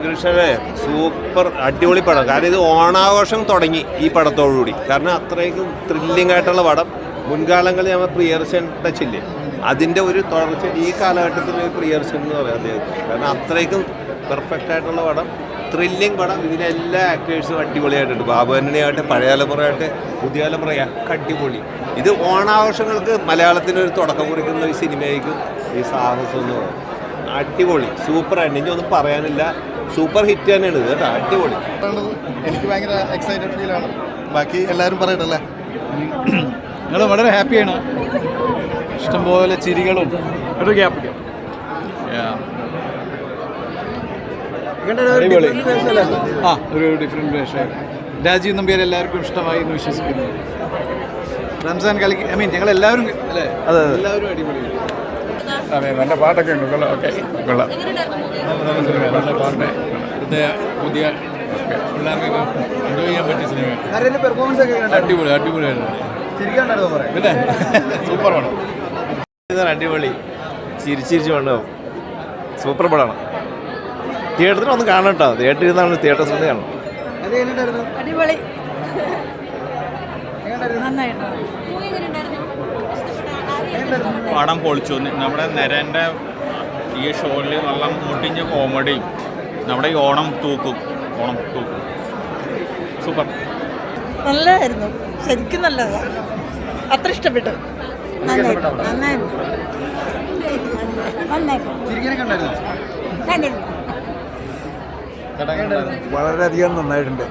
കൃഷ്ണനെ സൂപ്പർ അടിപൊളി പടം. കാരണം ഇത് ഓണാഘോഷം തുടങ്ങി ഈ പടത്തോടുകൂടി. കാരണം അത്രയ്ക്കും ത്രില്ലിംഗ് ആയിട്ടുള്ള പടം. മുൻകാലങ്ങളിൽ നമ്മൾ പ്രിയർഷൻ ടച്ചില്ലേ, അതിൻ്റെ ഒരു തുടർച്ച ഈ കാലഘട്ടത്തിൽ പ്രിയർഷൻ എന്ന് പറയാം അദ്ദേഹത്തിന്. കാരണം അത്രയ്ക്കും പെർഫെക്റ്റ് ആയിട്ടുള്ള പടം, ത്രില്ലിംഗ് പടം. ഇതിലെല്ലാ ആക്ടേഴ്സും അടിപൊളിയായിട്ടുണ്ട്. ബാബു ആൻ്റണിയാകട്ടെ, പഴയ തലമുറയാകട്ടെ, പുതിയ തലമുറയൊക്കെ അടിപൊളി. ഇത് ഓണാഘോഷങ്ങൾക്ക് മലയാളത്തിനൊരു തുടക്കം കുറിക്കുന്ന ഒരു സിനിമയായിരിക്കും ഈ സാഹസം എന്ന് പറയുന്നത്. അടിപൊളി, സൂപ്പറായിട്ട് എനിക്ക് ഒന്നും പറയാനില്ല. സൂപ്പർ ഹിറ്റ് തന്നെയാണ് ഇത് കേട്ടോ, അടിപൊളി. എനിക്ക് ഭയങ്കര എക്സൈറ്റഡ് ഫീലാണ്. ബാക്കി എല്ലാവരും പറയട്ടല്ലേ. ഞങ്ങൾ വളരെ ഹാപ്പിയാണ്. ഇഷ്ടംപോലെ ചിരികളും ഒരു ഗ്യാപ്പ്. ഒരു ഡിഫറെൻറ്റ് വേഷം. രാജീവ് നമ്പ്യാർ എല്ലാവർക്കും ഇഷ്ടമായി എന്ന് വിശ്വസിക്കുന്നു. റംസാൻ കളിക്ക് ഞങ്ങളെല്ലാവരും അല്ലേ, എല്ലാവരും അടിപൊളിയാണ്. അതെ, നല്ല പാട്ടൊക്കെ ഉണ്ട്. കൊള്ളാം. ഓക്കെ, കൊള്ളാം. നല്ല പാട്ട്, പുതിയ പിള്ളേർക്ക് എൻജോയ് ചെയ്യാൻ പറ്റിയ സിനിമയാണ്. പെർഫോമൻസ് ഒക്കെ അടിപൊളി, അടിപൊളിയായിരുന്നു. പിന്നെ സൂപ്പർ പടം, അടിപൊളി. ചിരിച്ചിരിച്ച് വേണ്ടാവും. സൂപ്പർ പടമാണ്. തിയേറ്ററിൽ ഒന്ന് കാണണം കേട്ടോ. തിയേറ്ററിൽ നിന്നാണ് തിയേറ്റർ ശ്രദ്ധ കാണണം. അടിപൊളി, പടം പൊളിച്ചു. നമ്മുടെ നരൻ്റെ ഈ ഷോയിൽ നല്ല മുട്ടിഞ്ഞ കോമഡിയും നമ്മുടെ ഈ ഓണം തൂക്കും. സൂപ്പർ, നല്ലതായിരുന്നു. ശരിക്കും നല്ലതാണ്. അത്ര ഇഷ്ടപ്പെട്ടു. വളരെയധികം നന്നായിട്ടുണ്ട്.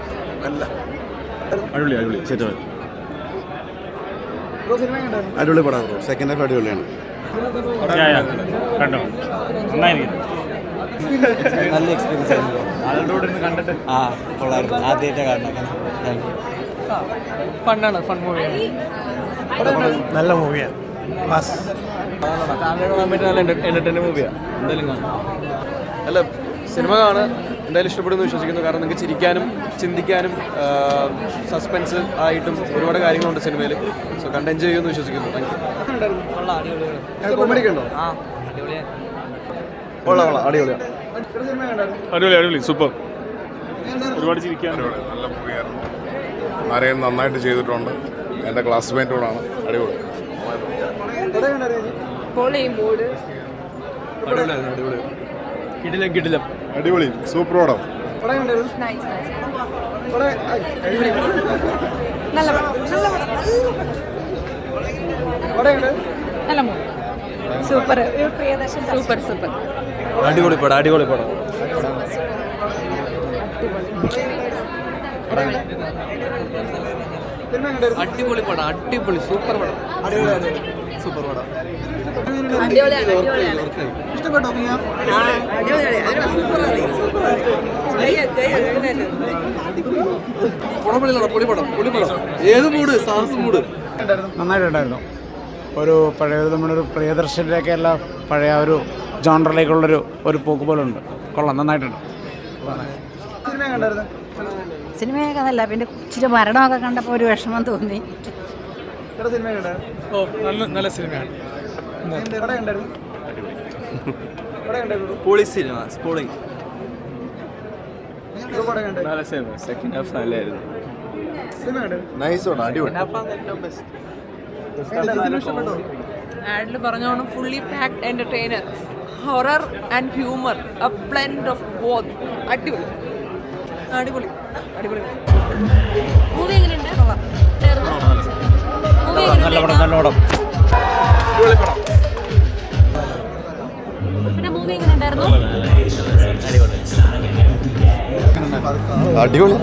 അടിപൊളി. ശരി, അടിപൊളി പടം. സെക്കൻഡ് ഹാഫ് അടിപൊളിയാണ്. കണ്ടോ, നന്നായിരിക്കും. നല്ല എക്സ്പീരിയൻസ് ആയിരുന്നു. കണ്ടിട്ട് കൊള്ളായിരുന്നു. ആദ്യമായിട്ട് കാണണം. ഫണ്ണാണ്, ഫൺ മൂവിയാണ്. നല്ല മൂവിയാണ്. ഫാമിലിയോട് കാണാൻ പറ്റിയ നല്ല എൻ്റർടൈൻമെൻറ്റ് മൂവിയാണ്. എന്തായാലും കാണാം. അല്ല, സിനിമ കാണാൻ എന്തായാലും ഇഷ്ടപ്പെടുമെന്ന് വിശ്വസിക്കുന്നു. കാരണം നിങ്ങൾക്ക് ചിരിക്കാനും ചിന്തിക്കാനും സസ്പെൻസ് ആയിട്ടും ഒരുപാട് കാര്യങ്ങളുണ്ട് സിനിമയിൽ. സോ കണ്ട് എൻജോയ് ചെയ്യുമെന്ന് വിശ്വസിക്കുന്നു. അടിപൊളി, സൂപ്പർ. ഒരുപാട് ചിരിക്കാനുണ്ട്. നല്ല മൂവിയായിരുന്നു. നാരായൺ നന്നായിട്ട് ചെയ്തിട്ടുണ്ട്. എൻ്റെ ക്ലാസ്മേറ്റോടാണ്. അടിപൊളി. കിടിലം. അടിപൊളി, സൂപ്പർ പടം. നല്ല മൂവി. Super super. അടിപൊളി പടം. അടിപൊളി പടം, അടിപൊളി സൂപ്പർ പടം. സൂപ്പർ പടം. ഇഷ്ടപ്പെട്ടോ? പൊളിപ്പടം. ഏത് മൂഡ്, സാഹസ മൂഡ്. നന്നായിട്ടുണ്ടായിരുന്നു. ഒരു പഴയ നമ്മളൊരു പ്രിയദർശനിലേക്ക് എല്ലാ പഴയ ഒരു ജോണറിലേക്കുള്ളൊരു പോക്ക് പോലുണ്ട്. കൊള്ളാം, നന്നായിട്ടുണ്ട്. സിനിമയൊക്കെ നല്ല. പിന്നെ ഇച്ചിരി മരണമൊക്കെ കണ്ടപ്പോൾ ഒരു വിഷമം തോന്നി. നല്ല സിനിമയാണ്. പൊളി സിനിമ, സ്പോളിംഗ്. നല്ല സിനിമ. സെക്കൻഡ് ഹാഫ് നല്ലായിരുന്നു. നൈസോണ്, അടിപൊളി. ആഡിൽ പറഞ്ഞോണം, fully packed entertainer, horror and humour, a blend of both. അടിപൊളി. മൂവി എങ്ങനെയുണ്ട്? നല്ല പടം. പിന്നെ മൂവി എങ്ങനെയുണ്ടായിരുന്നു? അടിപൊളി.